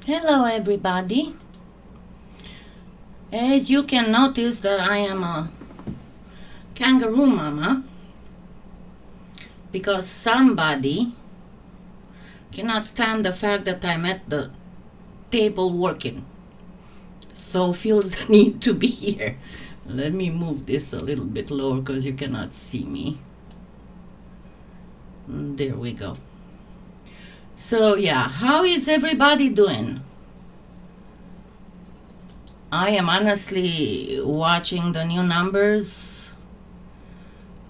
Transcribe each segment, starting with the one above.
Hello everybody. As you can notice that I am a kangaroo mama because somebody cannot stand the fact that I'm at the table working, so feels the need to be here. Let me move this a little bit lower because you cannot see me. There we go. So yeah, how is everybody doing? I am honestly watching the new numbers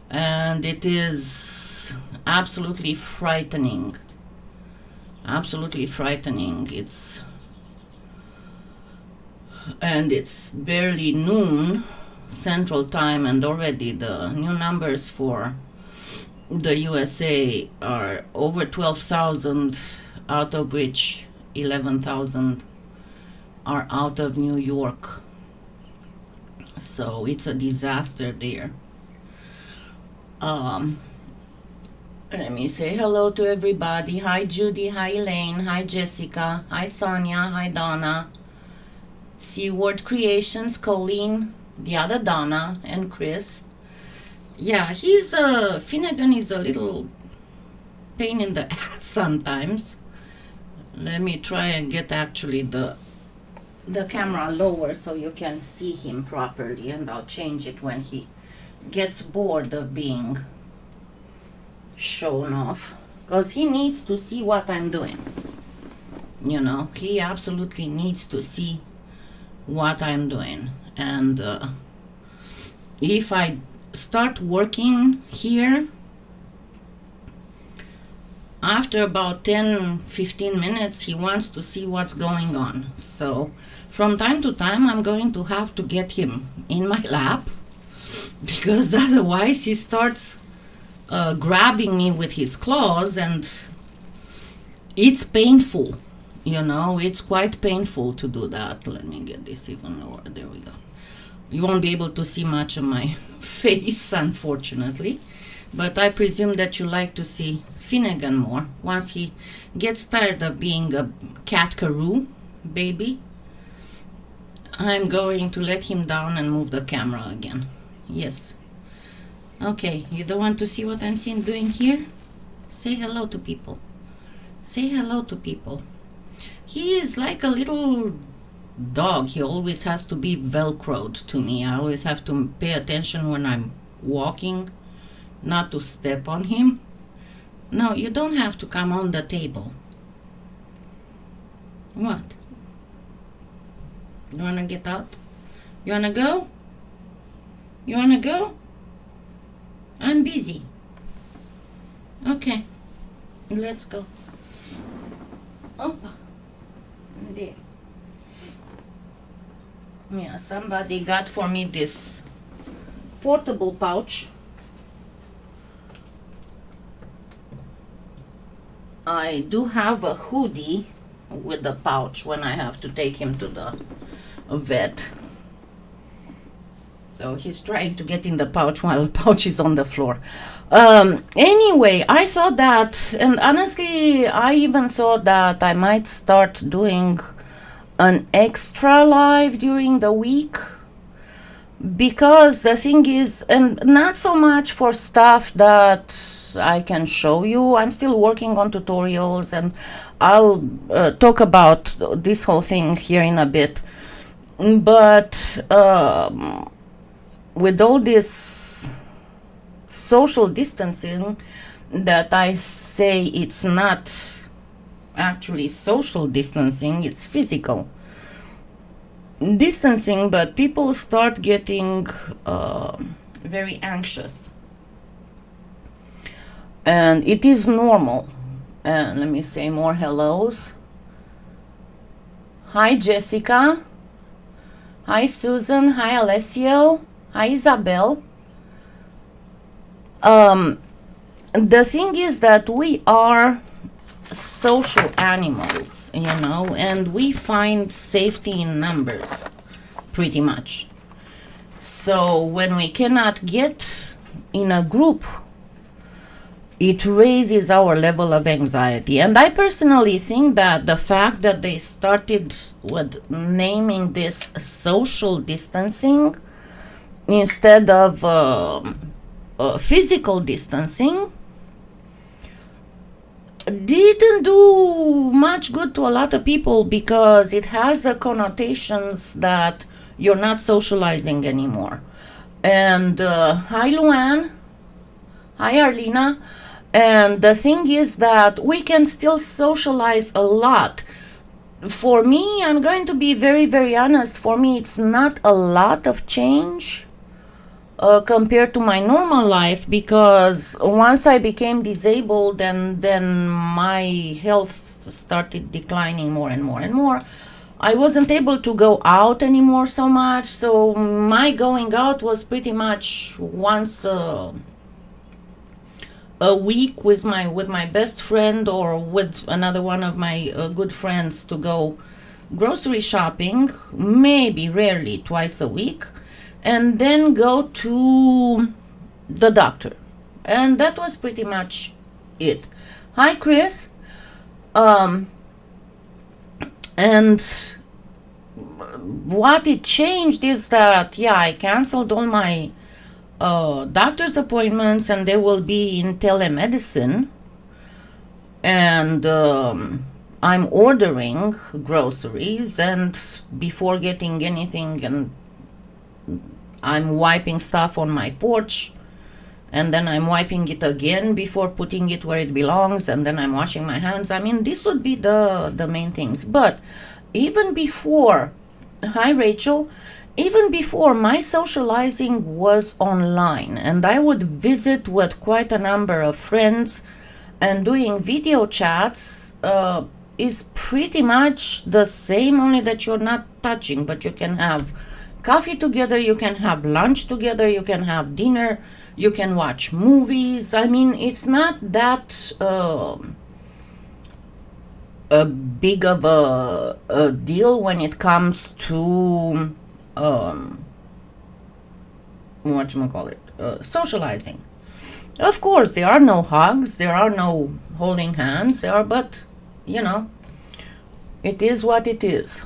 and it is absolutely frightening. Absolutely frightening. It's barely noon Central Time and already the new numbers for the USA are over 12,000, out of which 11,000 are out of New York. So it's a disaster there. Let me say hello to everybody. Hi Judy, hi Elaine, hi Jessica, hi Sonia, hi Donna, Seaward Creations, Colleen, the other Donna, and Chris. Yeah, Finnegan is a little pain in the ass sometimes. Let me try and get actually the camera lower so you can see him properly, and I'll change it when he gets bored of being shown off, because he needs to see what I'm doing. You know, he absolutely needs to see what I'm doing. And if I start working here, after about 10-15 minutes he wants to see what's going on. So from time to time I'm going to have to get him in my lap, because otherwise he starts grabbing me with his claws, and it's painful. You know, it's quite painful to do that. Let me get this even lower. There we go. You won't be able to see much of my face, unfortunately, but I presume that you like to see Finnegan more once he gets tired of being a cat-caroo baby. I'm going to let him down and move the camera again. Yes. Okay, you don't want to see what I'm doing here? Say hello to people. Say hello to people. He is like a little dog. He always has to be velcroed to me. I always have to pay attention when I'm walking, not to step on him. No, you don't have to come on the table. What? You wanna get out? You wanna go? You wanna go? I'm busy. Okay, let's go. Oh, there. Yeah, somebody got for me this portable pouch. I do have a hoodie with the pouch when I have to take him to the vet. So he's trying to get in the pouch while the pouch is on the floor. Anyway, I saw that, and honestly, I even thought that I might start doing an extra live during the week, because the thing is, and not so much for stuff that I can show you. I'm still working on tutorials, and I'll talk about this whole thing here in a bit. But with all this social distancing that I say, it's not actually social distancing, it's physical distancing, but people start getting very anxious, and it is normal. And let me say more hellos. Hi Jessica, hi Susan, hi Alessio, hi Isabel. The thing is that we are social animals, you know, and we find safety in numbers, pretty much. So when we cannot get in a group it raises our level of anxiety. And I personally think that the fact that they started with naming this social distancing instead of physical distancing didn't do much good to a lot of people, because it has the connotations that you're not socializing anymore. And hi Luann, hi Arlena. And the thing is that we can still socialize a lot. For me, I'm going to be very, very honest, for me it's not a lot of change compared to my normal life, because once I became disabled and then my health started declining more and more and more, I wasn't able to go out anymore so much. So my going out was pretty much once a week with my best friend or with another one of my good friends to go grocery shopping, maybe rarely twice a week, and then go to the doctor. And that was pretty much it. Hi, Chris. And what it changed is that, yeah, I canceled all my doctor's appointments, and they will be in telemedicine. And I'm ordering groceries, and before getting anything, and I'm wiping stuff on my porch, and then I'm wiping it again before putting it where it belongs, and then I'm washing my hands. I mean, this would be the main things. But even before, hi Rachel, even before, my socializing was online, and I would visit with quite a number of friends, and doing video chats is pretty much the same, only that you're not touching, but you can have coffee together, you can have lunch together, you can have dinner, you can watch movies. I mean, it's not that a big of a deal when it comes to socializing. Of course, there are no hugs, there are no holding hands, but you know, it is what it is.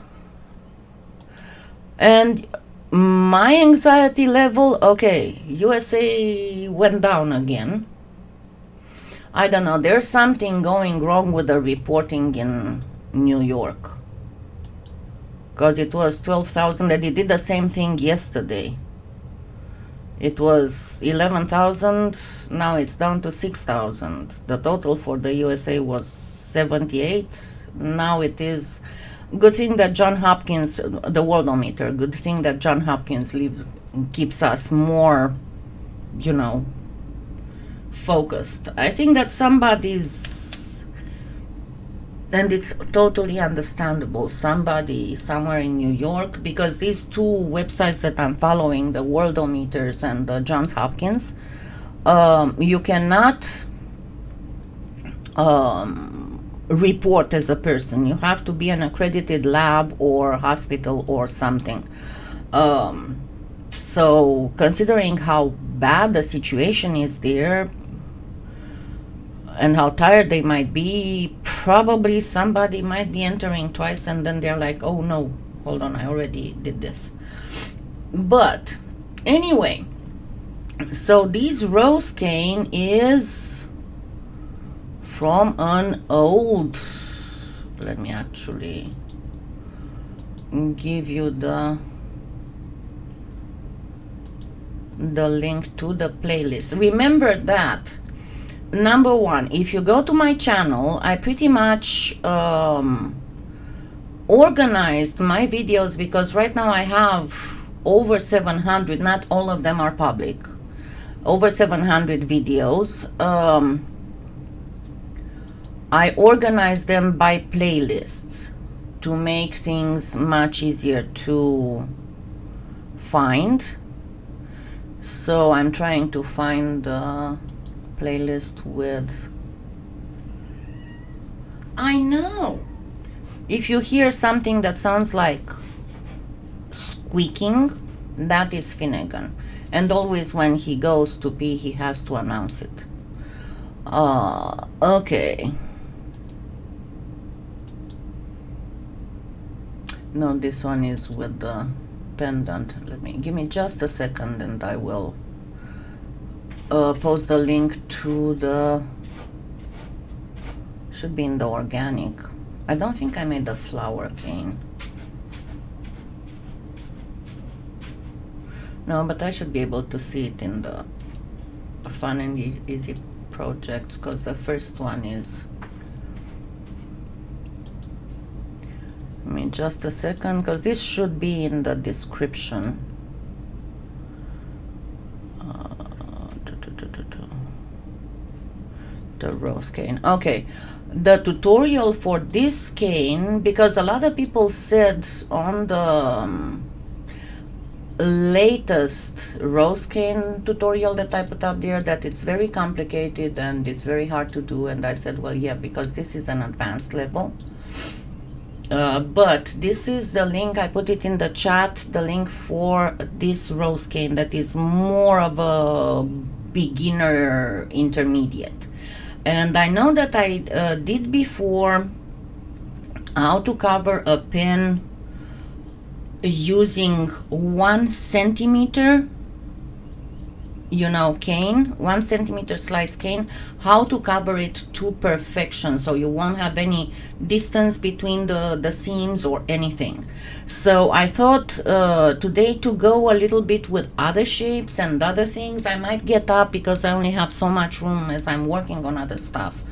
And my anxiety level, okay, USA went down again. I don't know, there's something going wrong with the reporting in New York, because it was 12,000, and it did the same thing yesterday. It was 11,000, now it's down to 6,000. The total for the USA was 78. Now it is, good thing that John Hopkins, the worldometer, good thing that John Hopkins keeps us more, focused. I think that somebody's, and it's totally understandable, somebody somewhere in New York, because these two websites that I'm following, the worldometers and the Johns Hopkins, you cannot report as a person. You have to be an accredited lab or hospital or something. So considering how bad the situation is there and how tired they might be, probably somebody might be entering twice, and then they're like, oh no, hold on, I already did this. But anyway, so this rose cane is from an old, let me actually give you the link to the playlist. Remember that, number one, if you go to my channel, I pretty much organized my videos, because right now I have over 700, not all of them are public, over 700 videos. I organized them by playlists to make things much easier to find. So I'm trying to find the playlist with, I know, if you hear something that sounds like squeaking, that is Finnegan. And always when he goes to pee, he has to announce it. Okay. No, this one is with the pendant. Give me just a second and I will post the link to the, should be in the organic. I don't think I made the flower cane. No, but I should be able to see it in the fun and easy projects, because the first one is, give me just a second, because this should be in the description. The rose cane. Okay, the tutorial for this cane, because a lot of people said on the latest rose cane tutorial that I put up there that it's very complicated and it's very hard to do, and I said, well, yeah, because this is an advanced level. But this is the link, I put it in the chat, the link for this rose cane that is more of a beginner intermediate. And I know that I did before how to cover a pen using 1 centimeter, you know, cane, 1 centimeter slice cane, how to cover it to perfection so you won't have any distance between the seams or anything. So I thought today to go a little bit with other shapes and other things. I might get up, because I only have so much room as I'm working on other stuff.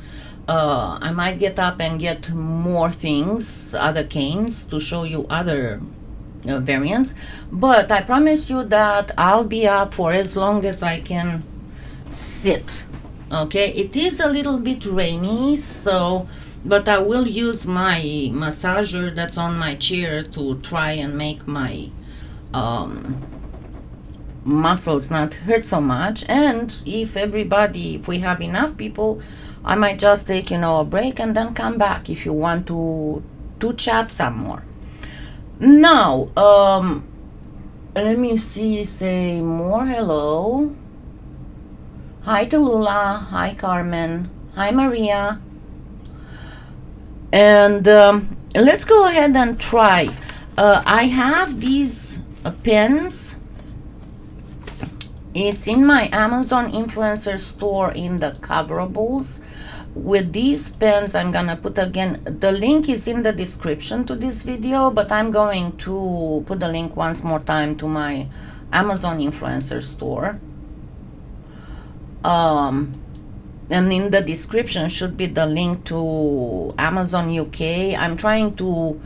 I might get up and get more things, other canes, to show you other variants, but I promise you that I'll be up for as long as I can sit. Okay, it is a little bit rainy, so, but I will use my massager that's on my chair to try and make my muscles not hurt so much. And if we have enough people, I might just take, you know, a break and then come back if you want to chat some more. Now, let me see, say more hello. Hi Tallulah, hi Carmen, hi Maria. And let's go ahead and try. I have these pens. It's in my Amazon influencer store in the coverables. With these pens, I'm gonna put, again, the link is in the description to this video, but I'm going to put the link once more time to my Amazon influencer store. And in the description should be the link to Amazon UK. I'm trying to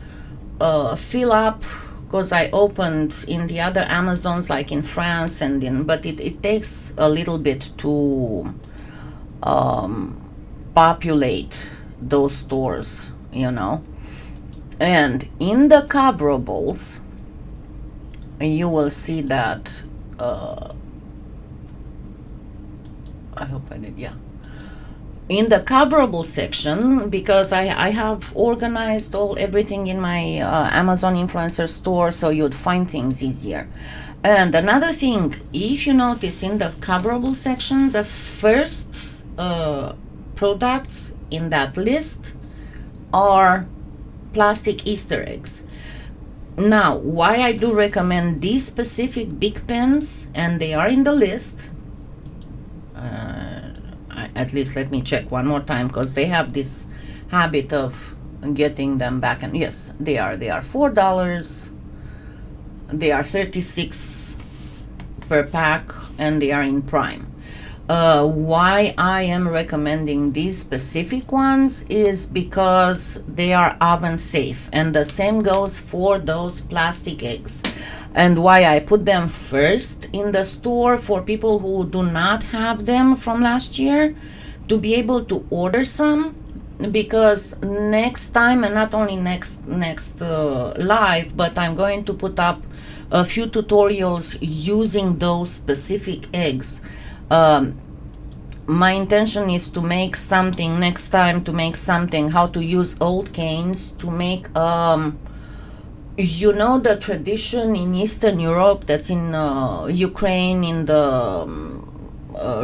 fill up, because I opened in the other Amazons, like in France and but it takes a little bit to populate those stores, you know. And in the coverables, you will see that I hope I did, yeah. In the coverable section, because I have organized everything in my Amazon influencer store, so you'd find things easier. And another thing, if you notice in the coverable section, the first products in that list are plastic Easter eggs. Now, why I do recommend these specific big pens, and they are in the list, at least let me check one more time, because they have this habit of getting them back, and yes, they are $4. They are 36 per pack, and they are in Prime. Why I am recommending these specific ones is because they are oven safe, and the same goes for those plastic eggs. And why I put them first in the store for people who do not have them from last year, to be able to order some, because next time, and not only next live, but I'm going to put up a few tutorials using those specific eggs. My intention is to make something next time, how to use old canes to make you know, the tradition in Eastern Europe that's in Ukraine, in the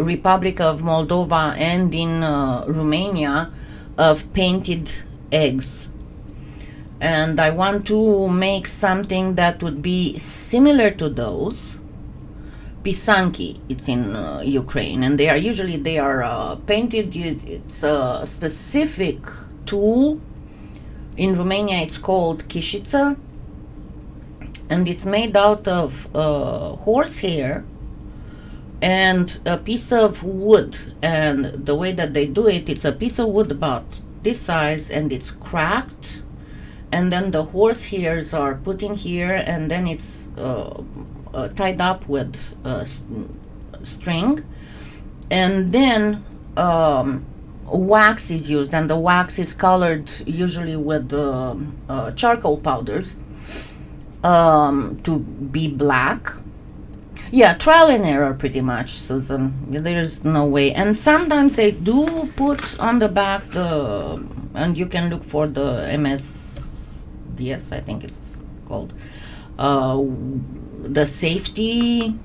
Republic of Moldova and in Romania of painted eggs. And I want to make something that would be similar to those. Pisanki, it's in Ukraine, and they are painted. It's a specific tool. In Romania it's called kishița, and it's made out of horsehair and a piece of wood. And the way that they do it, it's a piece of wood about this size, and it's cracked, and then the horse hairs are put in here, and then it's tied up with string, and then wax is used, and the wax is colored usually with charcoal powders to be black. Yeah, trial and error pretty much, Susan. There's no way. And sometimes they do put on the back and you can look for the MSDS, I think it's called, the safety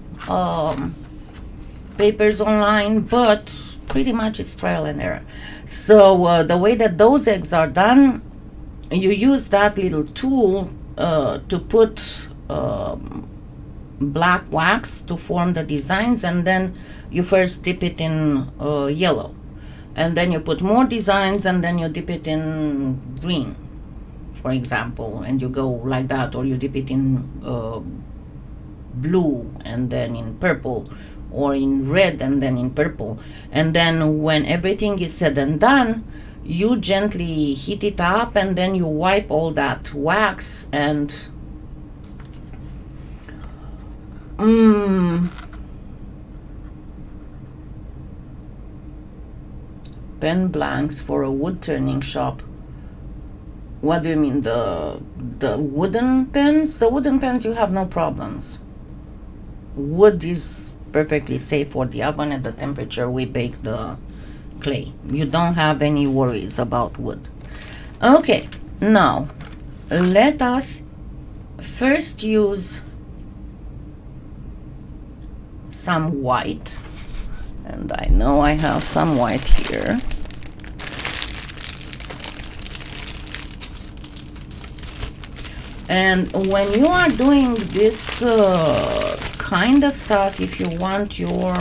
papers online, but pretty much it's trial and error. So the way that those eggs are done, you use that little tool to put black wax to form the designs, and then you first dip it in yellow, and then you put more designs, and then you dip it in green, for example, and you go like that, or you dip it in blue and then in purple, or in red and then in purple. And then when everything is said and done, you gently heat it up, and then you wipe all that wax and pen blanks for a wood turning shop. What do you mean? The wooden pens? The wooden pens, you have no problems. Wood is perfectly safe for the oven at the temperature we bake the clay. You don't have any worries about wood. Okay, now let us first use some white, and I know I have some white here. And when you are doing this kind of stuff, if you want your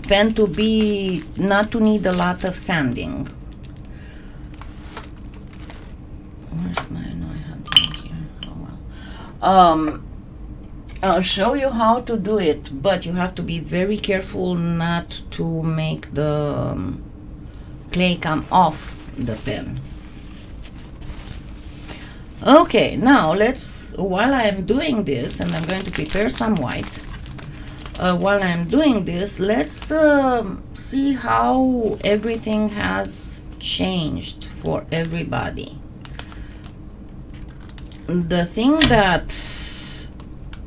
pen to be not to need a lot of sanding. Where's my, no, I had one here. Oh well. I'll show you how to do it, but you have to be very careful not to make the clay come off the pen. Okay, now let's, while I am doing this, and I'm going to prepare some white, while I'm doing this, let's see how everything has changed for everybody. The thing that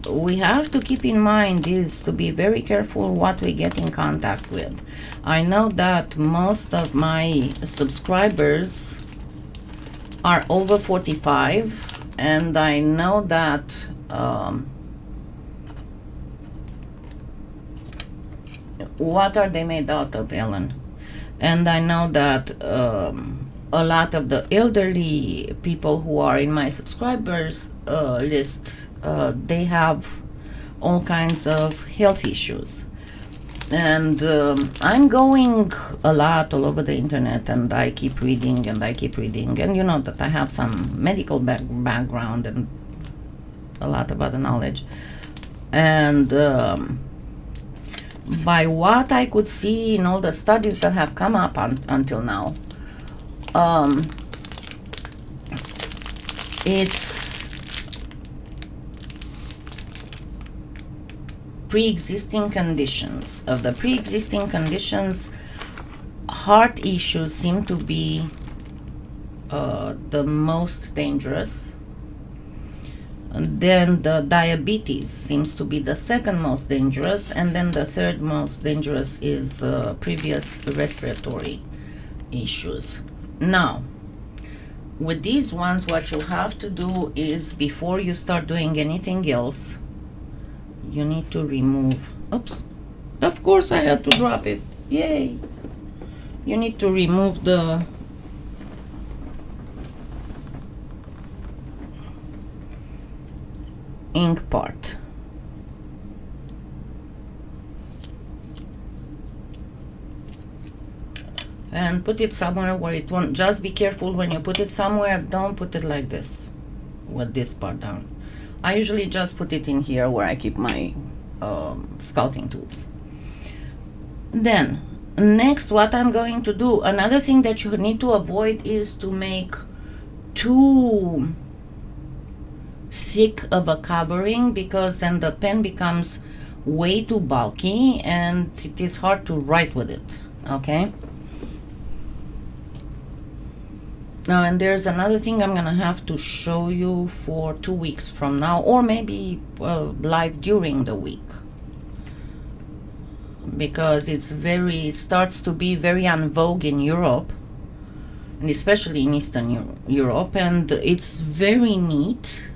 we have to keep in mind is to be very careful what we get in contact with. I know that most of my subscribers are over 45, and I know that what are they made out of, Ellen? And I know that a lot of the elderly people who are in my subscribers list, they have all kinds of health issues. And I'm going a lot all over the internet, and I keep reading and I keep reading, and you know that I have some medical background and a lot of other knowledge. And by what I could see in all the studies that have come up until now, it's pre-existing conditions. Of the pre-existing conditions, heart issues seem to be the most dangerous, and then the diabetes seems to be the second most dangerous, and then the third most dangerous is previous respiratory issues. Now, with these ones, what you have to do is, before you start doing anything else, you need to remove, oops, Of course I had to drop it. Yay. You need to remove the ink part. And put it somewhere where it won't. Just be careful when you put it somewhere. Don't put it like this, with this part down. I usually just put it in here where I keep my sculpting tools. Then next, what I'm going to do, another thing that you need to avoid is to make too thick of a covering, because then the pen becomes way too bulky and it is hard to write with it. Okay. Now, and there's another thing I'm gonna have to show you for 2 weeks from now, or maybe live during the week, because it starts to be very en vogue in Europe, and especially in Eastern Europe, and it's very neat.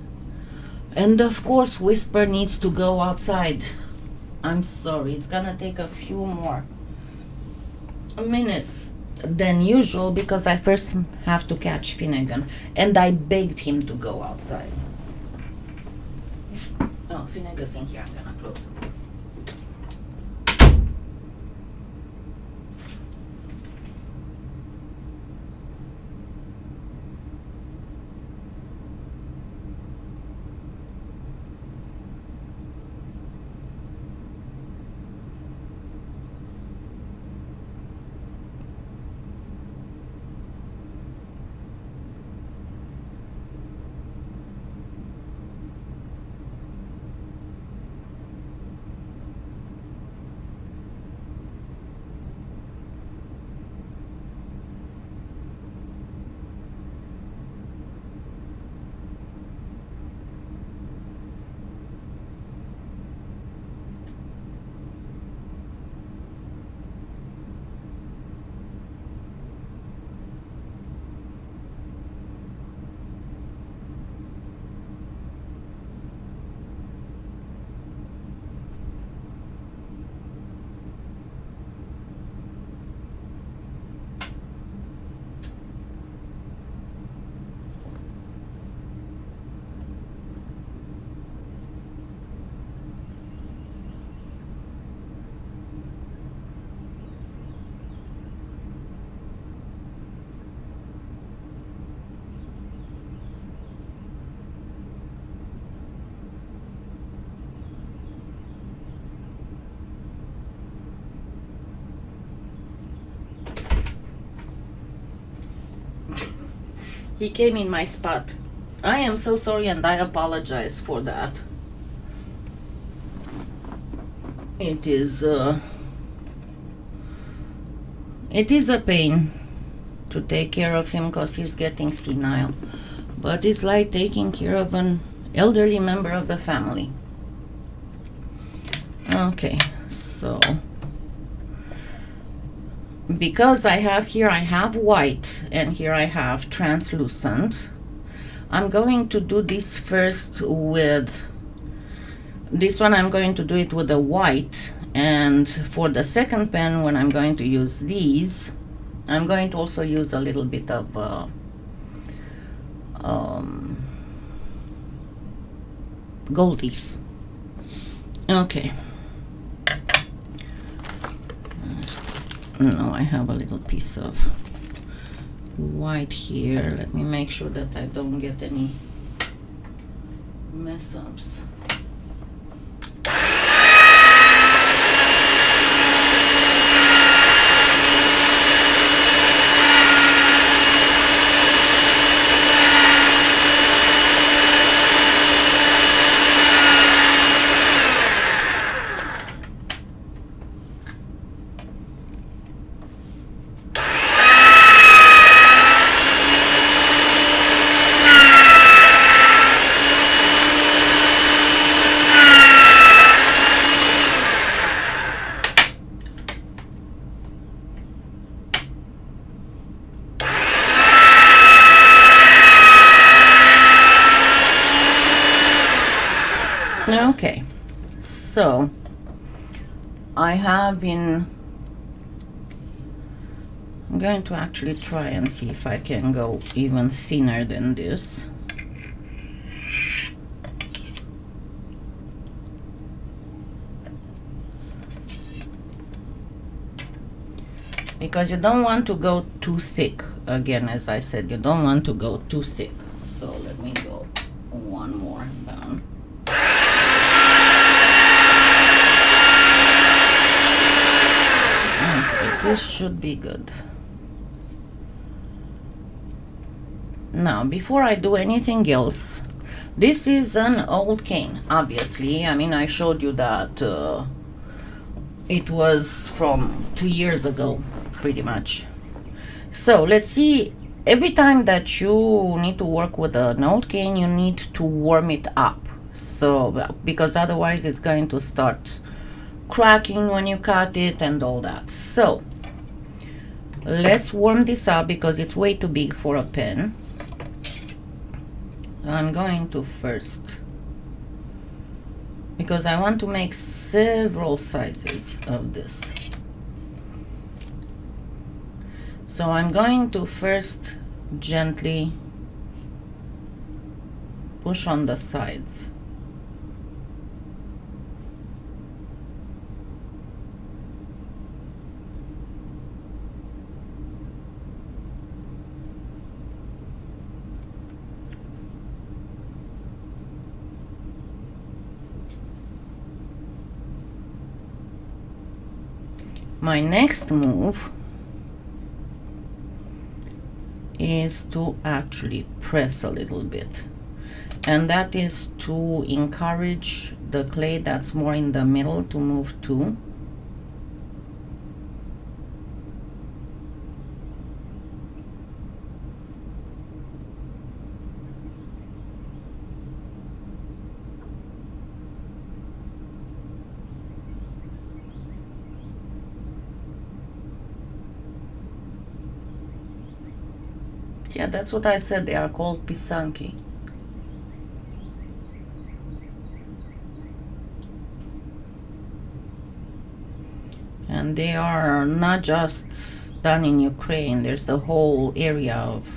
And of course, Whisper needs to go outside. I'm sorry, it's gonna take a few more minutes than usual, because I first have to catch Finnegan, and I begged him to go outside. Oh, Finnegan's in here. I'm gonna close. He came in my spot. I am so sorry, and I apologize for that. It is a pain to take care of him, because he's getting senile. But it's like taking care of an elderly member of the family. Okay, so because I have white, and here I have translucent, I'm going to do this first with this one. I'm going to do it with the white, and for the second pen, when I'm going to use these, I'm going to also use a little bit of gold leaf. Okay. No, I have a little piece of white here. Let me make sure that I don't get any mess ups. Okay, so I have in, I'm going to actually try and see if I can go even thinner than this. Because you don't want to go too thick. Again, as I said, you don't want to go too thick. So let me go one more down. Okay, this should be good. Now, before I do anything else, this is an old cane, obviously. I mean, I showed you that it was from 2 years ago, pretty much. So let's see, every time that you need to work with an old cane, you need to warm it up. So, because otherwise it's going to start cracking when you cut it and all that. So, let's warm this up because it's way too big for a pen. I'm going to first, because I want to make several sizes of this. So I'm going to first gently push on the sides. My next move is to actually press a little bit, and that is to encourage the clay that's more in the middle to move too. Yeah, that's what I said, they are called pisanki. And they are not just done in Ukraine, there's the whole area of,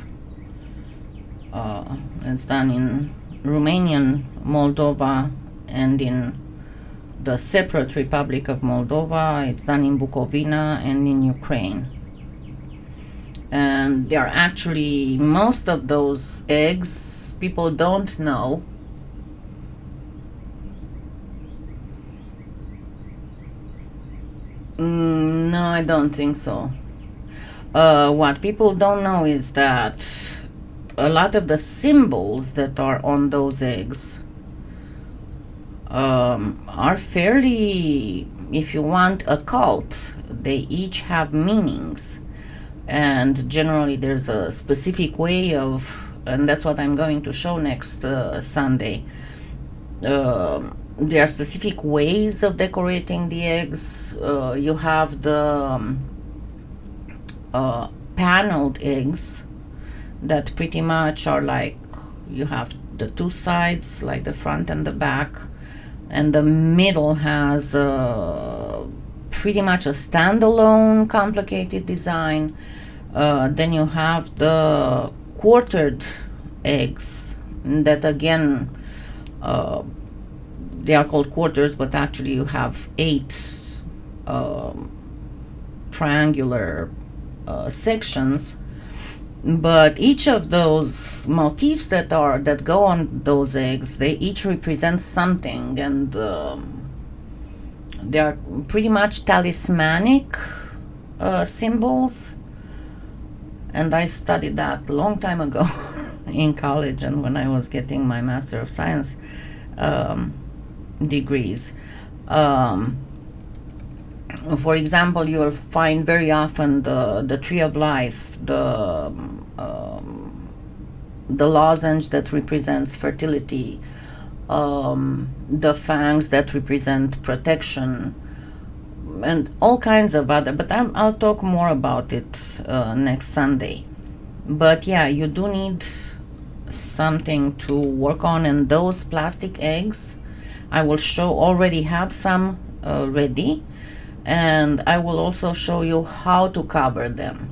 it's done in Romania, Moldova, and in the separate Republic of Moldova, it's done in Bukovina and in Ukraine. And they are actually, most of those eggs, people don't know. No, I don't think so. What people don't know is that a lot of the symbols that are on those eggs are fairly, if you want, occult. They each have meanings. And generally there's a specific way of, and that's what I'm going to show next Sunday. There are specific ways of decorating the eggs. You have the paneled eggs that pretty much are like, you have the two sides, like the front and the back, and the middle has pretty much a standalone complicated design. Then you have the quartered eggs that, again, they are called quarters, but actually you have 8 triangular sections. But each of those motifs that go on those eggs, they each represent something, and they are pretty much talismanic symbols. And I studied that a long time ago in college and when I was getting my Master of Science degrees. For example, you'll find very often the tree of life, the lozenge that represents fertility, the fangs that represent protection, and all kinds of other, but I'll talk more about it next Sunday. But yeah, you do need something to work on, and those plastic eggs, I will show, already have some ready, and I will also show you how to cover them.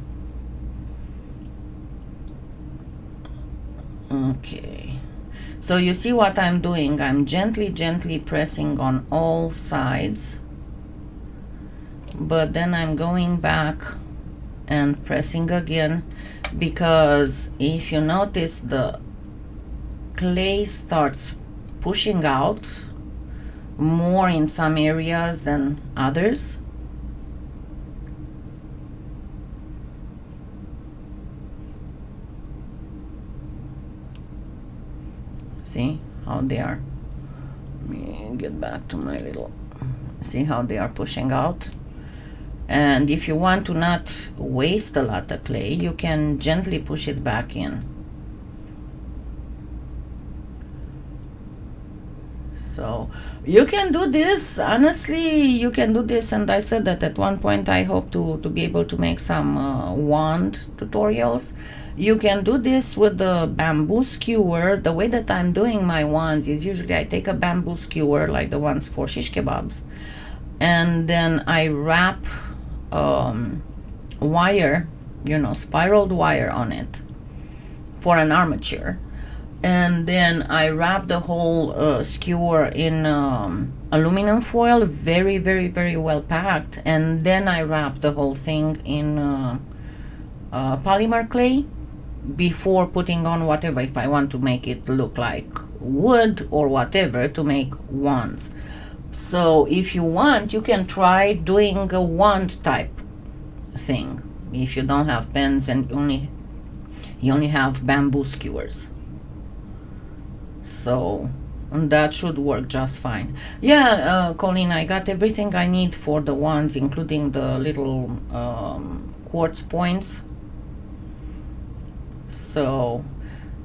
Okay, so you see what I'm doing. I'm gently pressing on all sides, but then I'm going back and pressing again, because if you notice, the clay starts pushing out more in some areas than others. See how they are, let me get back to my little, see how they are pushing out. And if you want to not waste a lot of clay, you can gently push it back in. So you can do this, honestly, you can do this. And I said that at one point I hope to be able to make some wand tutorials. You can do this with the bamboo skewer. The way that I'm doing my wands is usually I take a bamboo skewer like the ones for shish kebabs, and then I wrap wire, you know, spiraled wire on it for an armature, and then I wrap the whole skewer in aluminum foil, very well packed, and then I wrap the whole thing in polymer clay before putting on whatever, if I want to make it look like wood or whatever, to make wands. So if you want, you can try doing a wand type thing if you don't have pens and you only have bamboo skewers. So that should work just fine. Yeah, Colleen, I got everything I need for the wands, including the little quartz points. So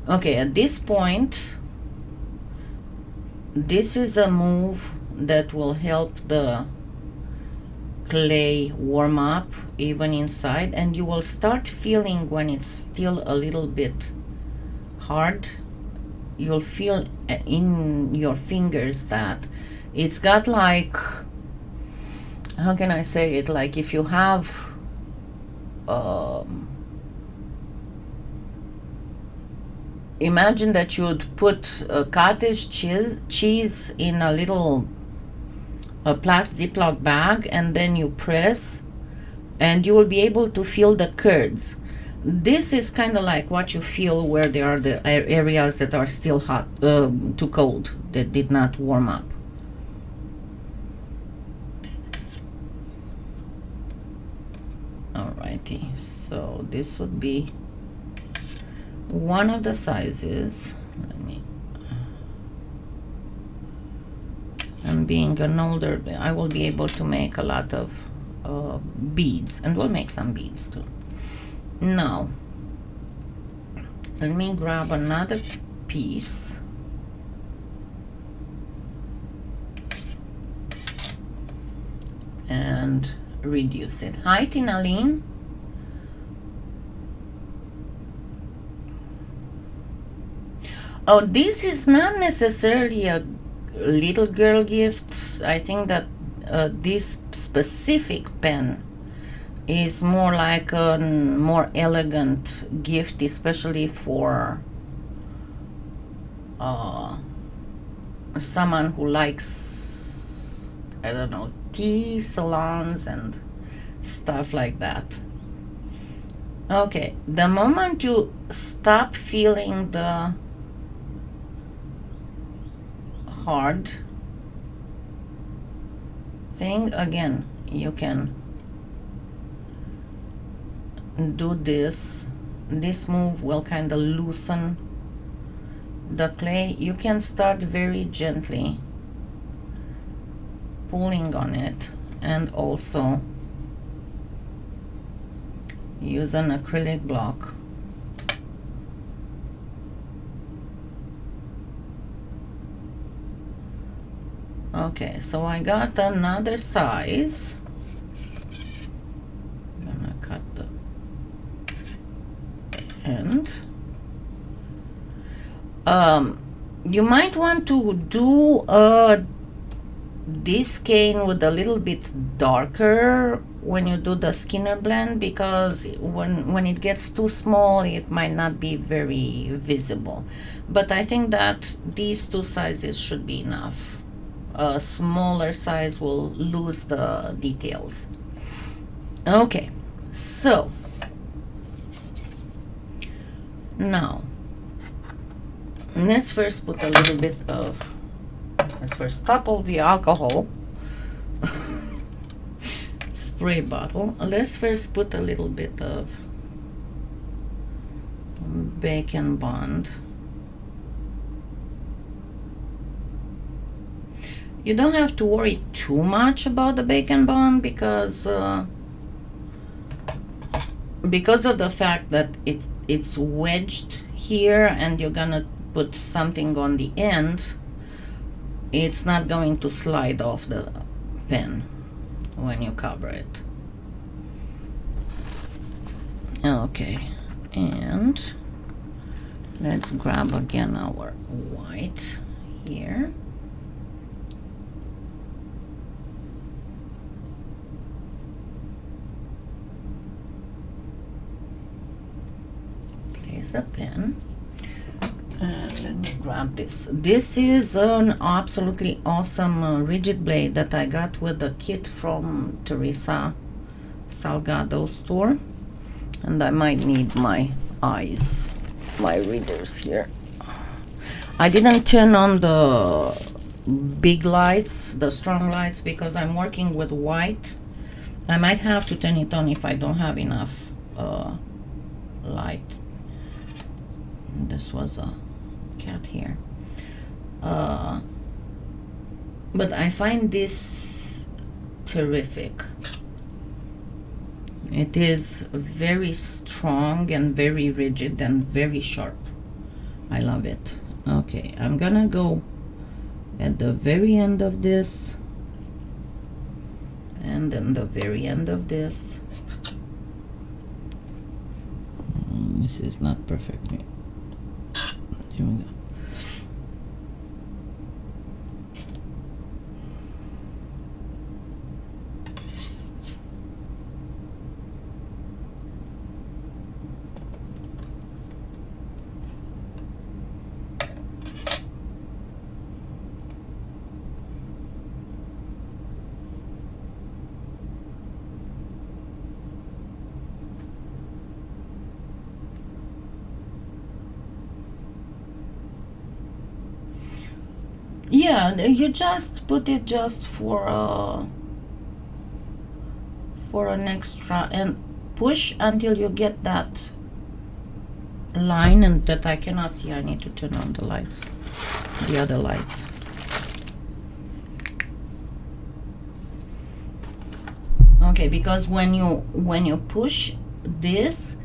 okay, at this point, this is a move that will help the clay warm up even inside, and you will start feeling when it's still a little bit hard, you'll feel in your fingers that it's got like, how can I say it, like if you have imagine that you'd put cottage cheese in a little plastic Ziploc bag, and then you press and you will be able to feel the curds. This is kind of like what you feel where there are the areas that are still hot, too cold, that did not warm up. Alrighty, so this would be one of the sizes. Let me, and being an older, I will be able to make a lot of beads, and we'll make some beads too. Now let me grab another piece and reduce it. Hi Tinaline. Oh, this is not necessarily a little girl gift. I think that this specific pen is more like a more elegant gift, especially for someone who likes, I don't know, tea salons and stuff like that. Okay, the moment you stop feeling the hard thing again, you can do this. This move will kind of loosen the clay. You can start very gently pulling on it, and also use an acrylic block. Okay, so I got another size. I'm gonna cut the end. You might want to do a this cane with a little bit darker when you do the Skinner blend, because when it gets too small it might not be very visible. But I think that these two sizes should be enough. A smaller size will lose the details. Okay, so now let's first put a little bit of, let's first topple the alcohol spray bottle. Let's first put a little bit of bacon bond. You don't have to worry too much about the bacon bond because of the fact that it's wedged here and you're gonna put something on the end. It's not going to slide off the pen when you cover it. Okay, and let's grab again our white here. Place the pen. Let me grab this. This is an absolutely awesome rigid blade that I got with the kit from Teresa Salgado's store. And I might need my eyes, my readers here. I didn't turn on the big lights, the strong lights, because I'm working with white. I might have to turn it on if I don't have enough light. This was a cat here. But I find this terrific. It is very strong and very rigid and very sharp. I love it. Okay, I'm gonna go at the very end of this and then the very end of this. This is not perfectly. Here we go. Yeah, you just put it just for an extra and push until you get that line and that I cannot see. I need to turn on the lights, the other lights. Okay, because when you push this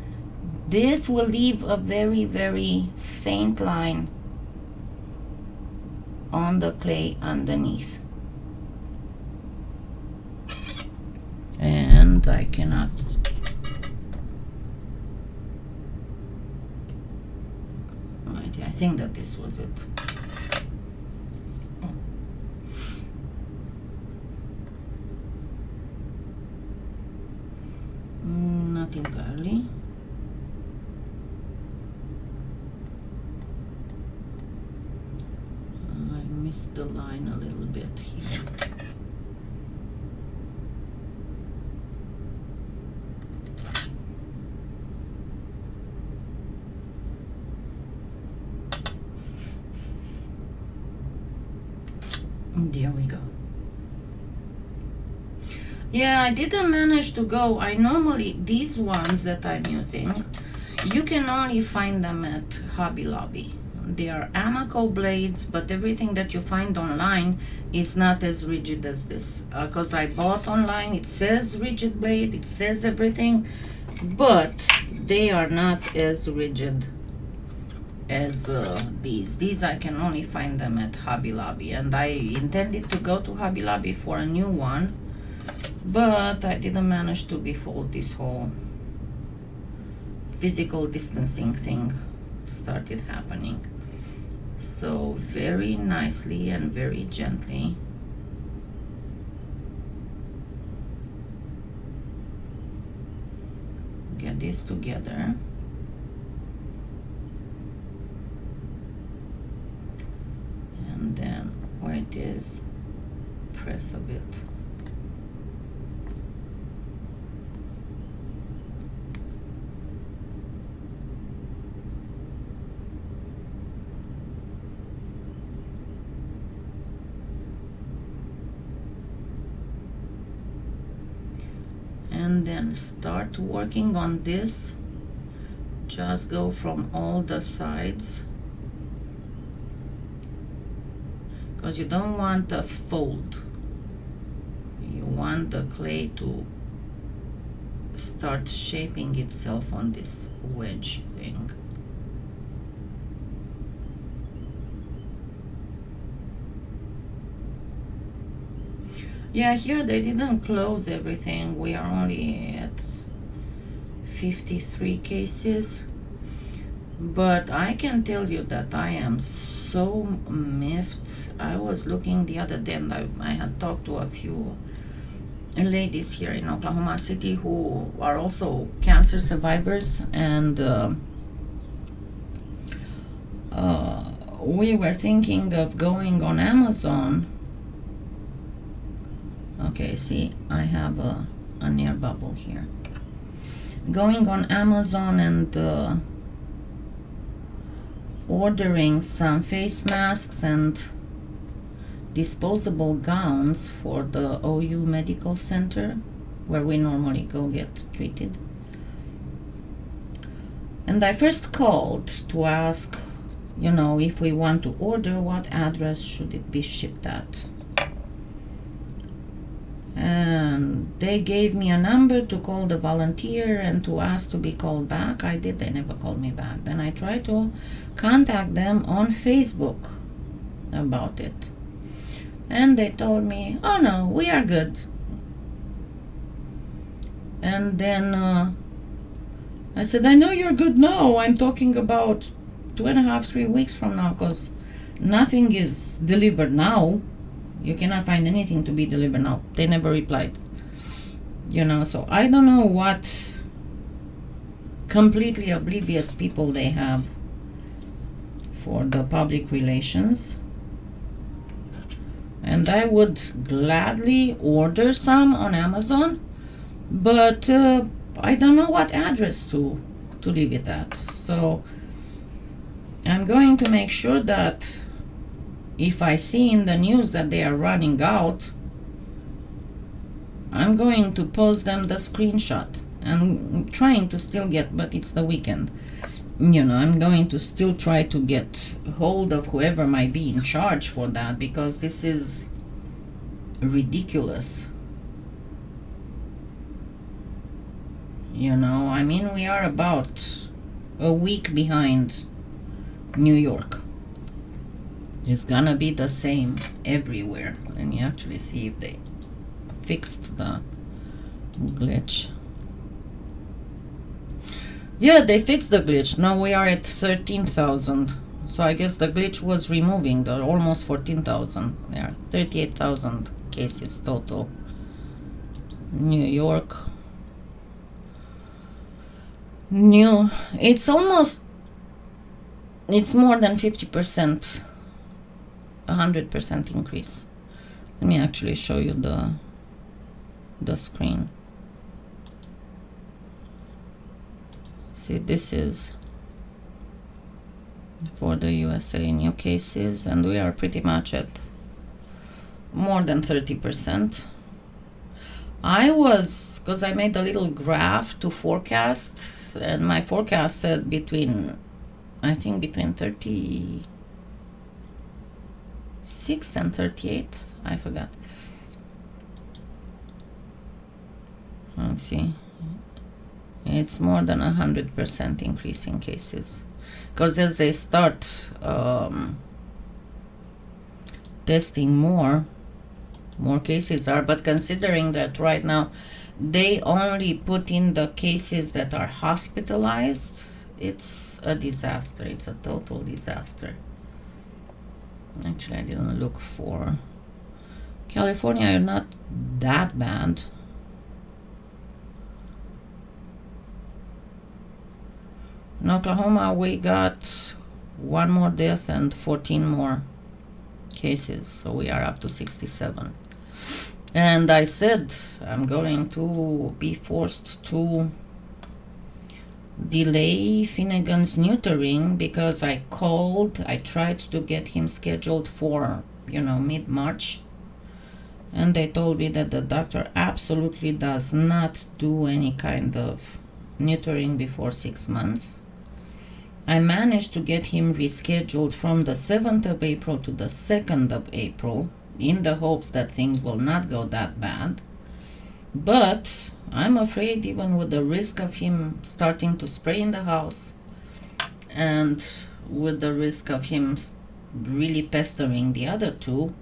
will leave a very, very faint line on the clay underneath, and I cannot. Right, I think that this was it. Not entirely. Missed the line a little bit here. There we go. Yeah, I didn't manage to go. I normally, these ones that I'm using, you can only find them at Hobby Lobby. They are Anaco blades, but everything that you find online is not as rigid as this. Because I bought online, it says rigid blade, it says everything, but they are not as rigid as these. These I can only find them at Hobby Lobby, and I intended to go to Hobby Lobby for a new one, but I didn't manage to before this whole physical distancing thing started happening. So very nicely and very gently this together. And then where it is, press a bit. And then start working on this. Just go from all the sides, because you don't want a fold. You want the clay to start shaping itself on this wedge thing. Yeah, here they didn't close everything. We are only at 53 cases. But I can tell you that I am so miffed. I was looking the other day, and I had talked to a few ladies here in Oklahoma City who are also cancer survivors, and we were thinking of going on Amazon. Okay, see, I have an air bubble here. Going on Amazon and ordering some face masks and disposable gowns for the OU Medical Center, where we normally go get treated. And I first called to ask, you know, if we want to order, what address should it be shipped at? And they gave me a number to call the volunteer and to ask to be called back. I did. They never called me back. Then I tried to contact them on Facebook about it, and they told me, oh no, we are good. And then I said, I know you're good now. I'm talking about 2.5, 3 weeks from now, because nothing is delivered now. You cannot find anything to be delivered now. They never replied. You know, so I don't know what completely oblivious people they have for the public relations. And I would gladly order some on Amazon, but I don't know what address to leave it at. So I'm going to make sure that if I see in the news that they are running out, I'm going to post them the screenshot. I'm trying to still get, but it's the weekend. You know, I'm going to still try to get hold of whoever might be in charge for that, because this is ridiculous. You know, I mean, we are about a week behind New York. It's gonna be the same everywhere. Let me actually see if they fixed the glitch. Yeah, they fixed the glitch. Now we are at 13,000. So I guess the glitch was removing the almost 14,000. There are 38,000 cases total. New York. It's more than 50%. 100% increase. Let me actually show you the screen. See, this is for the USA new cases, and we are pretty much at more than 30%. Because I made a little graph to forecast, and my forecast said between 36 and 38, I forgot. Let's see. It's more than 100% increase in cases, because as they start testing more cases are. But considering that right now they only put in the cases that are hospitalized, it's a disaster. It's a total disaster. Actually, I didn't look for California. Not that bad. In Oklahoma, we got 1 more death and 14 more cases, so we are up to 67. And I said I'm going to be forced to delay Finnegan's neutering because I tried to get him scheduled for, mid-March. And they told me that the doctor absolutely does not do any kind of neutering before 6 months. I managed to get him rescheduled from the 7th of April to the 2nd of April in the hopes that things will not go that bad. But I'm afraid, even with the risk of him starting to spray in the house and with the risk of him really pestering the other two,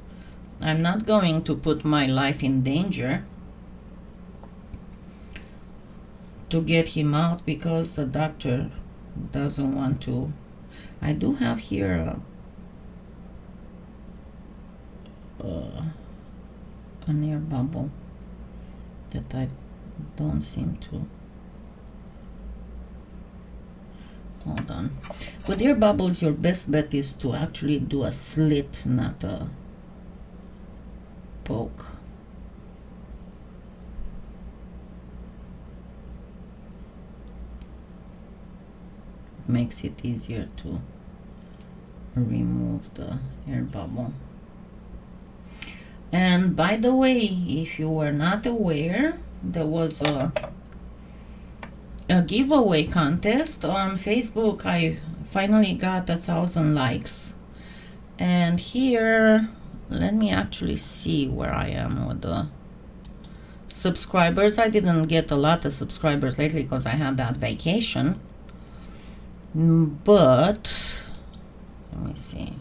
I'm not going to put my life in danger to get him out because the doctor doesn't want to. I do have here an air bubble that I don't seem to. Hold on. With air bubbles, your best bet is to actually do a slit, not a poke. Makes it easier to remove the air bubble. And by the way, if you were not aware, there was a giveaway contest on Facebook. I finally got 1,000 likes. And here, let me actually see where I am with the subscribers. I didn't get a lot of subscribers lately because I had that vacation. But let me see.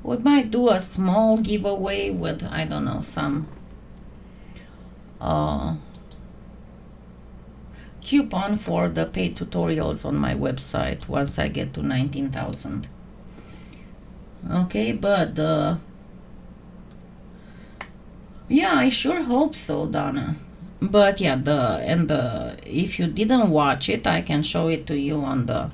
We might do a small giveaway with, I don't know, some coupon for the paid tutorials on my website once I get to 19,000. Okay, but yeah, I sure hope so, Donna. But yeah, if you didn't watch it, I can show it to you on the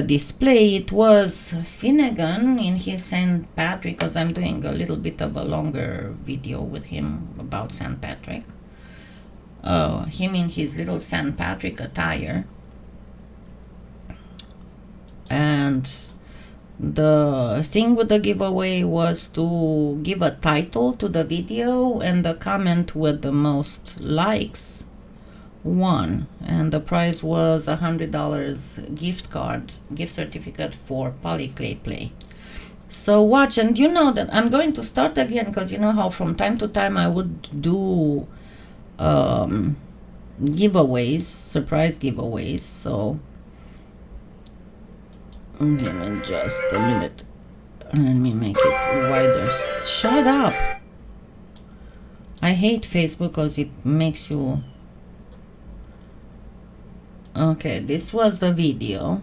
display. It was Finnegan in his St. Patrick, because I'm doing a little bit of a longer video with him about St. Patrick. Him in his little St. Patrick attire. And the thing with the giveaway was to give a title to the video, and the comment with the most likes won, and the prize was $100 gift certificate for PolyClay Play. So watch, and you know that I'm going to start again, because you know how from time to time I would do giveaways, surprise giveaways. So give me just a minute. Let me make it wider. Shut up. I hate Facebook because it makes you... Okay, this was the video.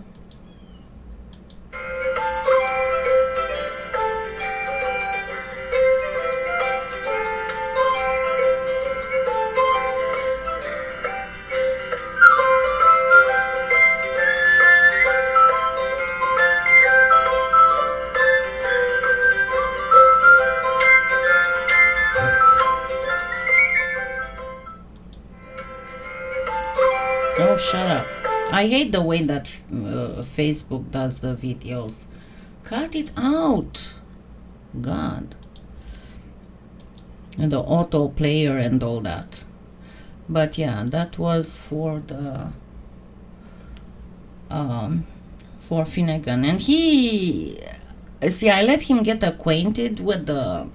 Oh, shut up. I hate the way that Facebook does the videos. Cut it out. God. And the auto player and all that. But yeah, that was for the for Finnegan. And he... See, I let him get acquainted with that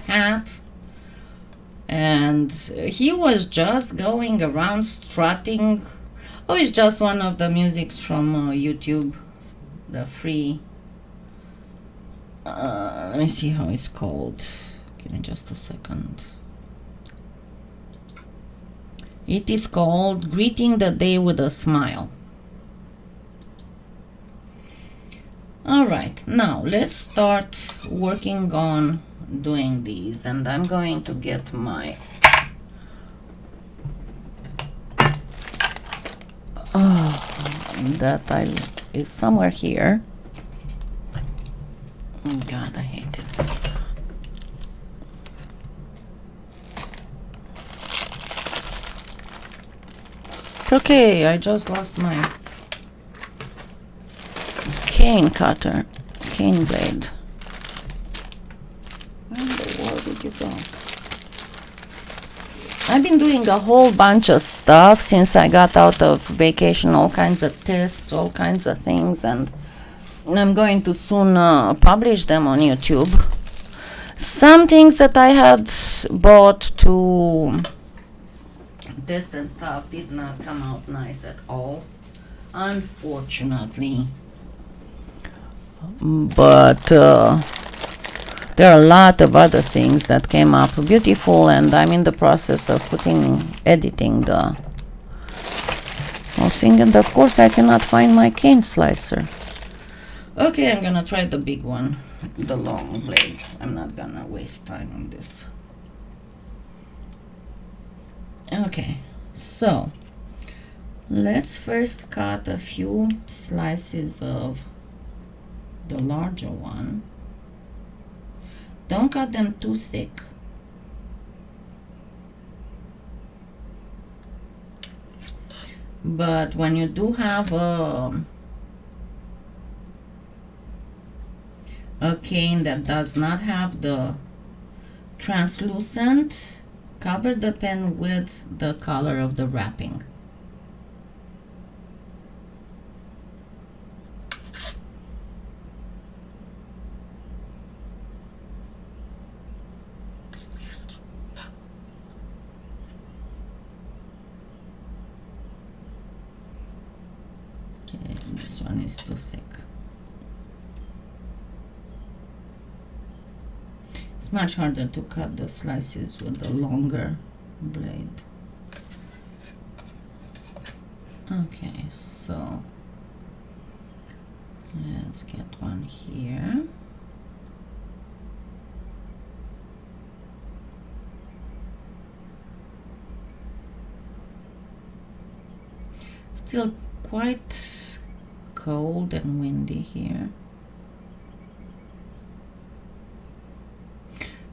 hat. And he was just going around strutting. Oh, it's just one of the musics from YouTube, the free. Let me see how it's called. Give me just a second. It is called Greeting the Day with a Smile. All right, now let's start working on doing these, and I'm going to get my that is somewhere here. Oh, God, I hate it. Okay, I just lost my cane cutter, cane blade. Where in the world did you go? I've been doing a whole bunch of stuff since I got out of vacation, all kinds of tests, all kinds of things, and I'm going to soon publish them on YouTube. Some things that I had bought to test and stuff did not come out nice at all, unfortunately. But there are a lot of other things that came up beautiful, and I'm in the process of editing the whole thing, and of course I cannot find my cane slicer. Okay, I'm gonna try the big one, the long blade. I'm not gonna waste time on this. Okay, so let's first cut a few slices of the larger one. Don't cut them too thick. But when you do have a cane that does not have the translucent, cover the pen with the color of the wrapping. Okay, this one is too thick. It's much harder to cut the slices with the longer blade. Okay, so let's get one here. Still quite cold and windy here.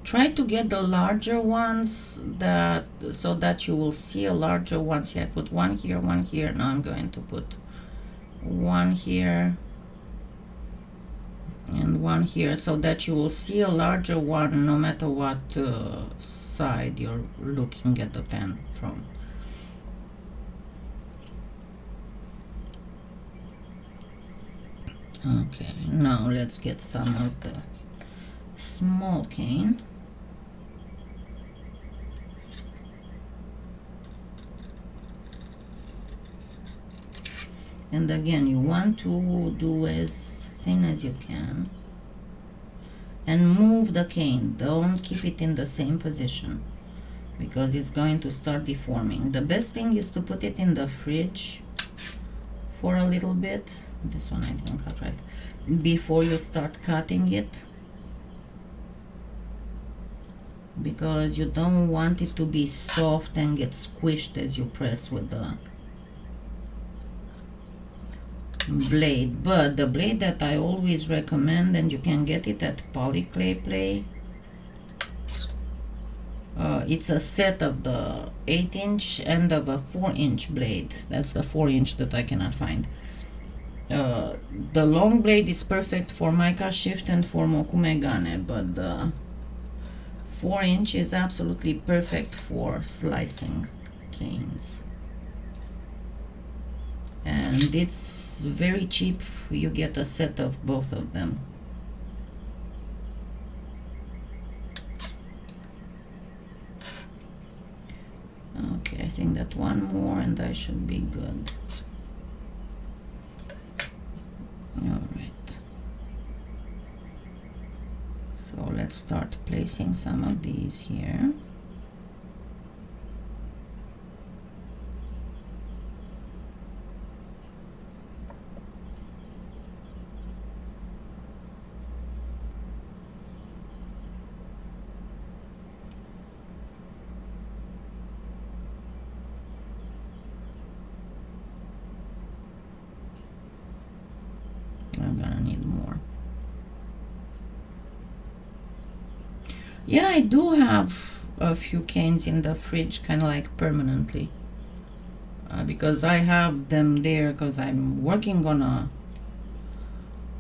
Try to get the larger ones so that you will see a larger one. See, I put one here, one here. Now I'm going to put one here and one here, so that you will see a larger one no matter what side you're looking at the pen from. Okay, now let's get some of the small cane. And again, you want to do as thin as you can and move the cane. Don't keep it in the same position because it's going to start deforming. The best thing is to put it in the fridge for a little bit. This one I didn't cut right. Before you start cutting it, because you don't want it to be soft and get squished as you press with the blade. But the blade that I always recommend, and you can get it at PolyClay, it's a set of the 8-inch and of a 4-inch blade. That's the 4-inch that I cannot find. The long blade is perfect for mica shift and for mokumegane, but the 4-inch is absolutely perfect for slicing canes. And it's very cheap. You get a set of both of them. Okay, I think that one more and I should be good. Alright. So let's start placing some of these here. I'm gonna need more. Yeah, I do have a few canes in the fridge, kind of like permanently, because I have them there because I'm working on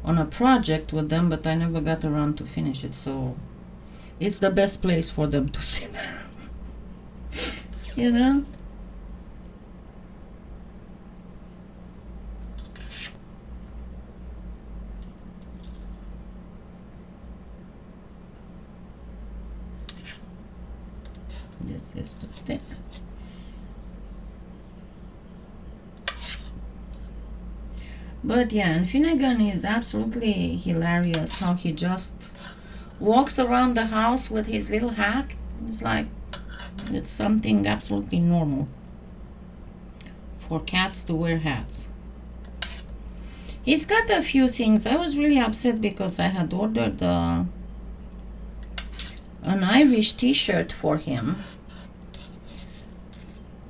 a project with them, but I never got around to finish it, so it's the best place for them to sit. You know? This is too thick. But yeah, and Finnegan is absolutely hilarious how he just walks around the house with his little hat. It's like it's something absolutely normal for cats to wear hats. He's got a few things. I was really upset because I had ordered an Irish t-shirt for him,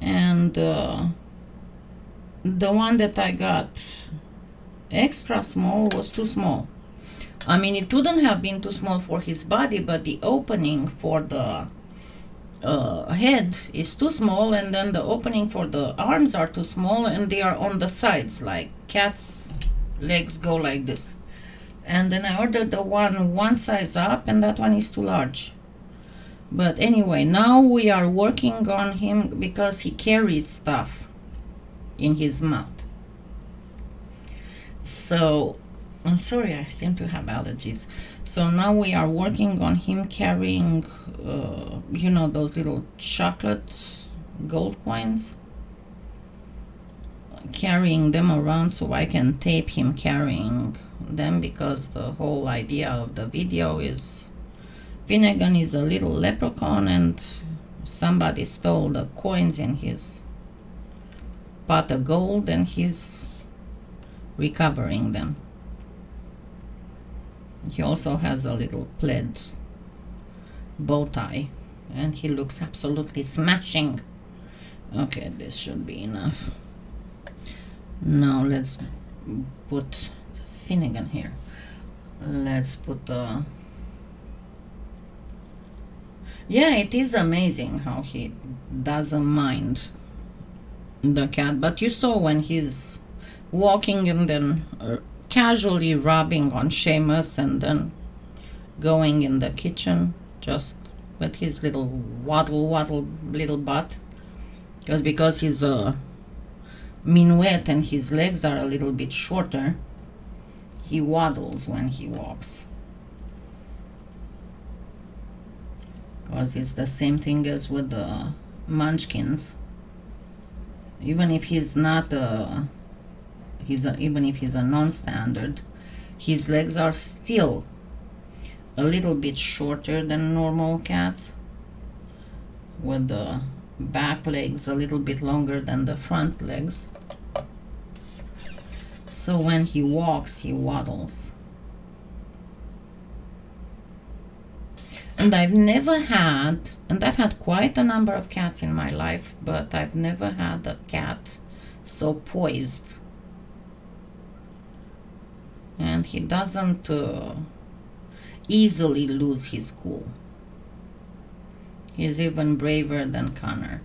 and the one that I got extra small was too small. I mean, it wouldn't have been too small for his body, but the opening for the head is too small, and then the opening for the arms are too small, and they are on the sides, like cats' legs go like this. And then I ordered the one size up, and that one is too large. But anyway, now we are working on him because he carries stuff in his mouth. So, I'm sorry, I seem to have allergies. So now we are working on him carrying, you know, those little chocolate gold coins. Carrying them around so I can tape him carrying them, because the whole idea of the video is Finnegan is a little leprechaun and somebody stole the coins in his pot of gold and he's recovering them. He also has a little plaid bow tie and he looks absolutely smashing. Okay, this should be enough. Now let's put Finnegan here. Let's put the... Yeah, it is amazing how he doesn't mind the cat. But you saw when he's walking and then casually rubbing on Seamus and then going in the kitchen just with his little waddle little butt. Because he's a minuet and his legs are a little bit shorter, he waddles when he walks. Because it's the same thing as with the munchkins. Even if he's not even if he's a non-standard, his legs are still a little bit shorter than normal cats, with the back legs a little bit longer than the front legs. So when he walks, he waddles. And I've never had, and I've had quite a number of cats in my life, but I've never had a cat so poised. And he doesn't easily lose his cool. He's even braver than Connor.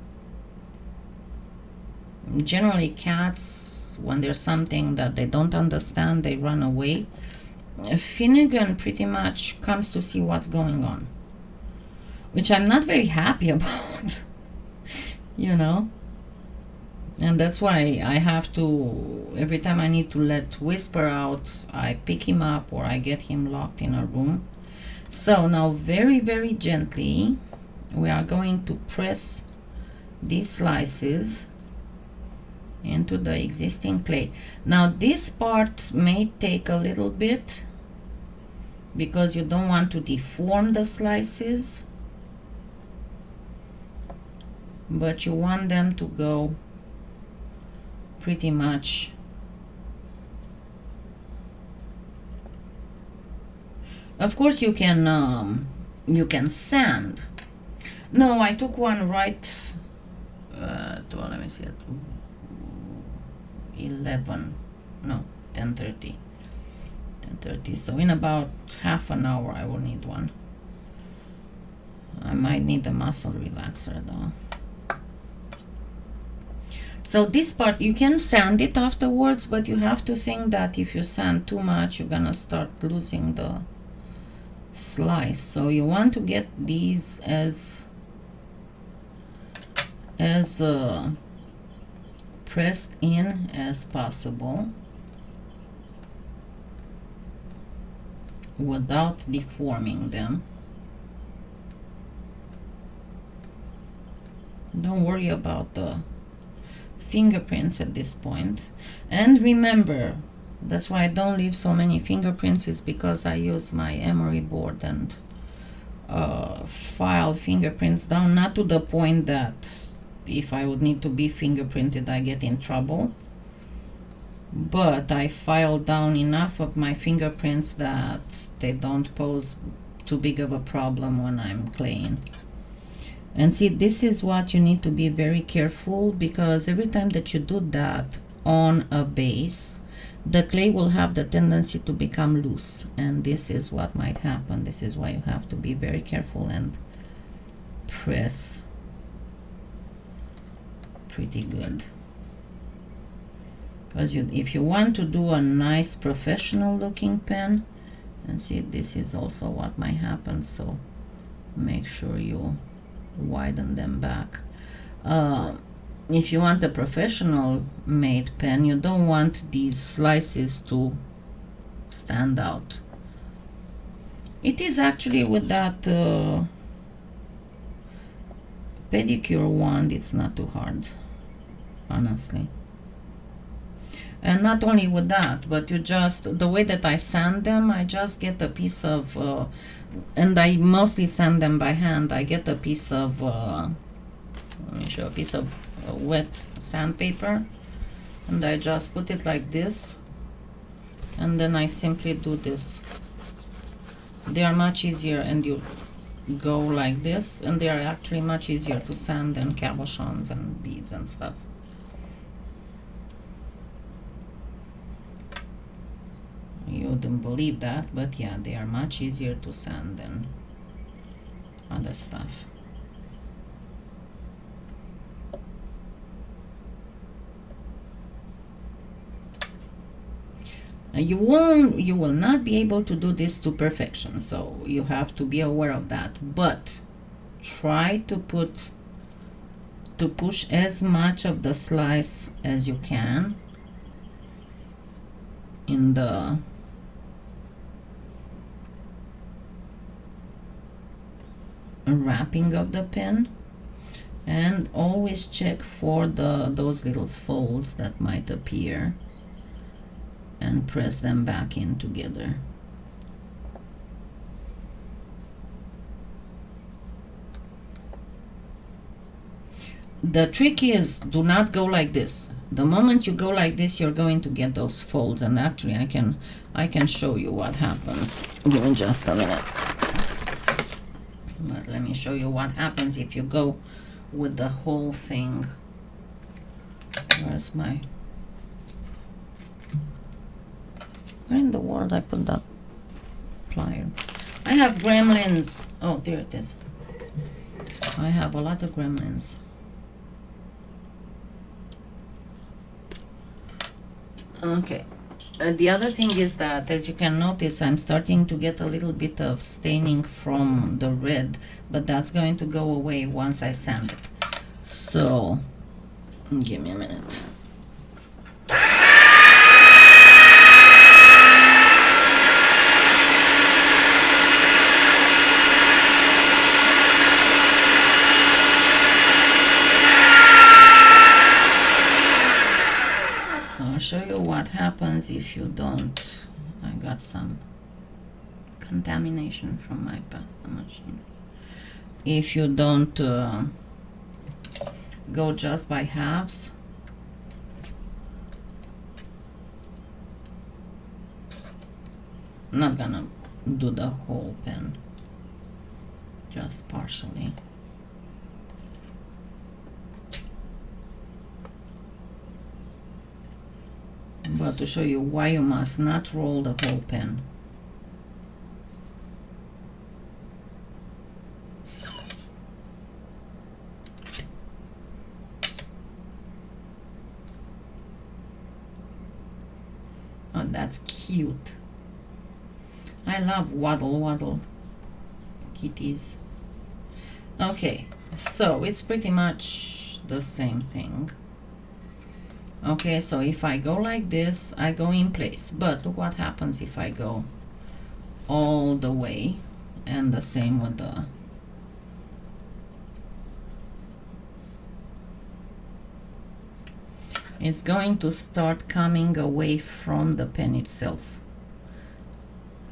Generally, cats, when there's something that they don't understand, they run away. Finnegan pretty much comes to see what's going on, which I'm not very happy about, you know. And that's why I have to, every time I need to let Whisper out, I pick him up or I get him locked in a room. So now very, very gently, we are going to press these slices into the existing clay. Now this part may take a little bit because you don't want to deform the slices, but you want them to go pretty much of course you can sand. No, I took one right let me see it, 11, no, 10:30. 10:30. So in about half an hour I will need one. I might need a muscle relaxer though. So this part, you can sand it afterwards, but you have to think that if you sand too much, you're gonna start losing the slice. So you want to get these as pressed in as possible without deforming them. Don't worry about the fingerprints at this point. And remember, that's why I don't leave so many fingerprints, is because I use my emery board and file fingerprints down, not to the point that if I would need to be fingerprinted I get in trouble, but I file down enough of my fingerprints that they don't pose too big of a problem when I'm claying. And see, this is what you need to be very careful, because every time that you do that on a base, the clay will have the tendency to become loose, and this is what might happen. This is why you have to be very careful and press pretty good. Because if you want to do a nice professional looking pen, and see, this is also what might happen, so make sure you widen them back. If you want a professional made pen, you don't want these slices to stand out. It is actually with that pedicure wand, it's not too hard, honestly. And not only with that, but you just, the way that I sand them, I just get a piece of and I mostly sand them by hand. I get a piece of let me show, a piece of wet sandpaper, and I just put it like this, and then I simply do this. They are much easier, and you go like this, and they are actually much easier to sand than cabochons and beads and stuff. You wouldn't believe that, but yeah, they are much easier to sand than other stuff. You will not be able to do this to perfection, so you have to be aware of that. But try to push as much of the slice as you can in the wrapping of the pen, and always check for those little folds that might appear and press them back in together. The trick is, do not go like this. The moment you go like this, you're going to get those folds, and actually I can show you what happens. Give me just a minute. But let me show you what happens if you go with the whole thing. Where's my... Where in the world I put that plier? I have gremlins. Oh, there it is. I have a lot of gremlins. Okay. The other thing is that, as you can notice, I'm starting to get a little bit of staining from the red, but that's going to go away once I sand it. So, give me a minute. I'll show you what happens if you don't. I got some contamination from my pasta machine. If you don't go just by halves, I'm not gonna do the whole pen, just partially. But about to show you why you must not roll the whole pen. Oh, that's cute. I love waddle waddle kitties. Okay, so it's pretty much the same thing. Okay, so if I go like this, I go in place. But look what happens if I go all the way, and the same with the it's going to start coming away from the pen itself.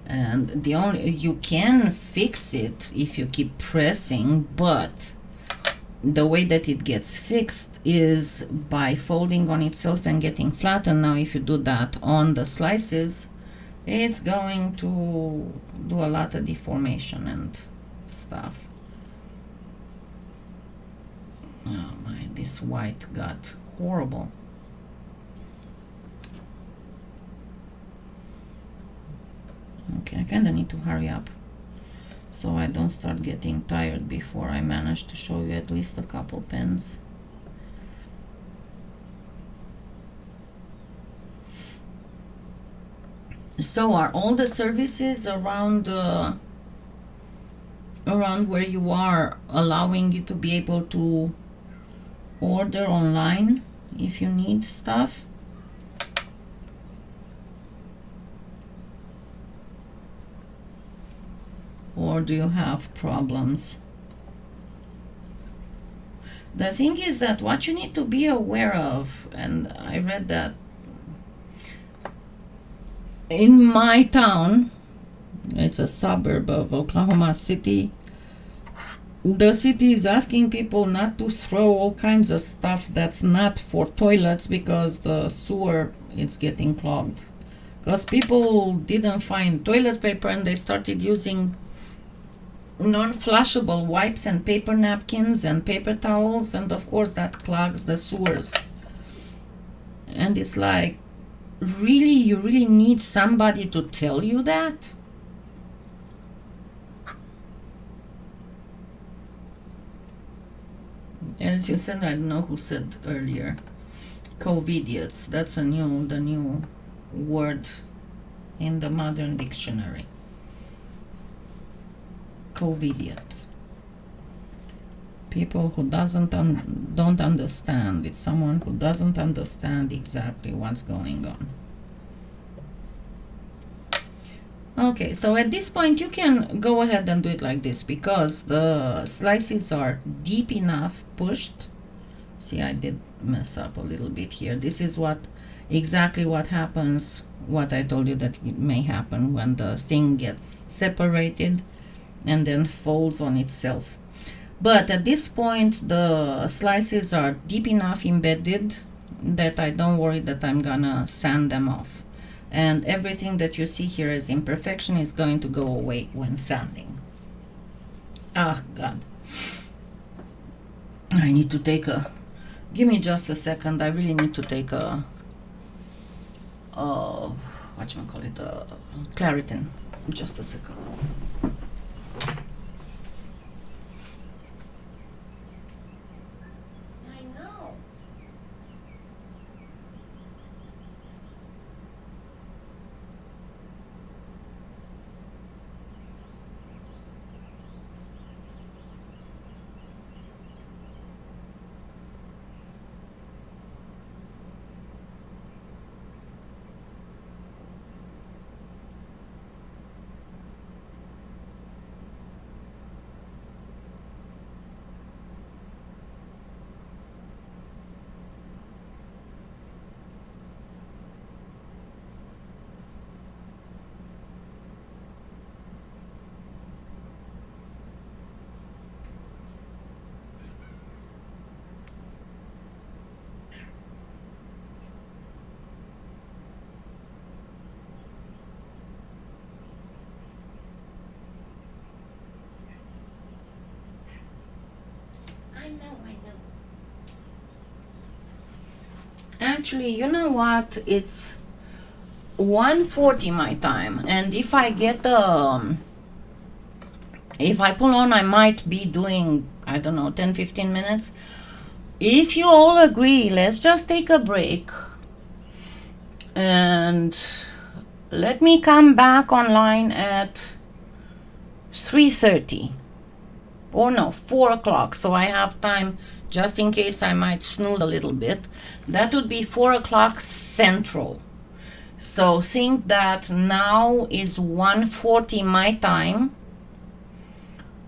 And the only you can fix it if you keep pressing, but the way that it gets fixed is by folding on itself and getting flattened. Now if you do that on the slices, it's going to do a lot of deformation and stuff. Oh my, this white got horrible. Okay, I kinda need to hurry up so I don't start getting tired before I manage to show you at least a couple pens. So are all the services around around where you are allowing you to be able to order online if you need stuff? Or do you have problems? The thing is that what you need to be aware of, and I read that in my town, it's a suburb of Oklahoma City, the city is asking people not to throw all kinds of stuff that's not for toilets because the sewer is getting clogged. Because people didn't find toilet paper and they started using non-flushable wipes and paper napkins and paper towels, and of course that clogs the sewers. And it's like, really, you really need somebody to tell you that? As you said, I don't know who said earlier, COVIDiots. That's the new word in the modern dictionary. COVIDiot. People who don't understand. It's someone who doesn't understand exactly what's going on. Okay, so at this point you can go ahead and do it like this because the slices are deep enough pushed. See, I did mess up a little bit here. This is exactly what happens, what I told you that it may happen when the thing gets separated and then folds on itself. But at this point the slices are deep enough embedded that I don't worry that I'm gonna sand them off, and everything that you see here as imperfection is going to go away when sanding. Ah, God, I need to take a, give me just a second, I really need to take a whatchamacallit, Claritin. Just a second. I know. Actually, you know what? It's 1:40 my time, and if I get if I pull on, I might be doing, I don't know, 10-15 minutes. If you all agree, let's just take a break and let me come back online at 3:30, or no, 4 o'clock, so I have time just in case I might snooze a little bit. That would be 4 o'clock Central. So think that now is 1:40 my time.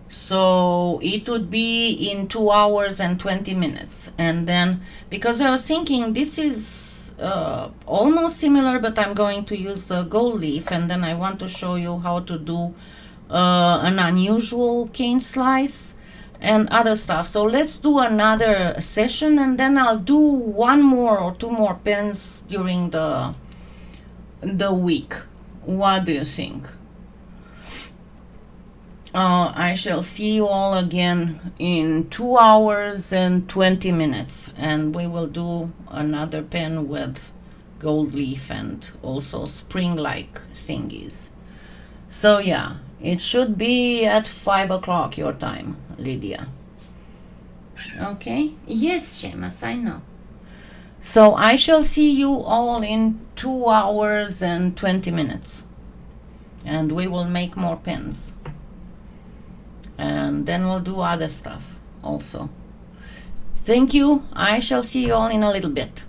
So it would be in 2 hours and 20 minutes. And then, because I was thinking this is almost similar, but I'm going to use the gold leaf, and then I want to show you how to do an unusual cane slice and other stuff. So let's do another session, and then I'll do 1 more or 2 more pens during the week. What do you think? I shall see you all again in 2 hours and 20 minutes, and we will do another pen with gold leaf and also spring-like thingies. So yeah, it should be at 5 o'clock your time, Lydia. Okay? Yes, Seamus, I know. So I shall see you all in 2 hours and 20 minutes, and we will make more pens. And then we'll do other stuff also. Thank you. I shall see you all in a little bit.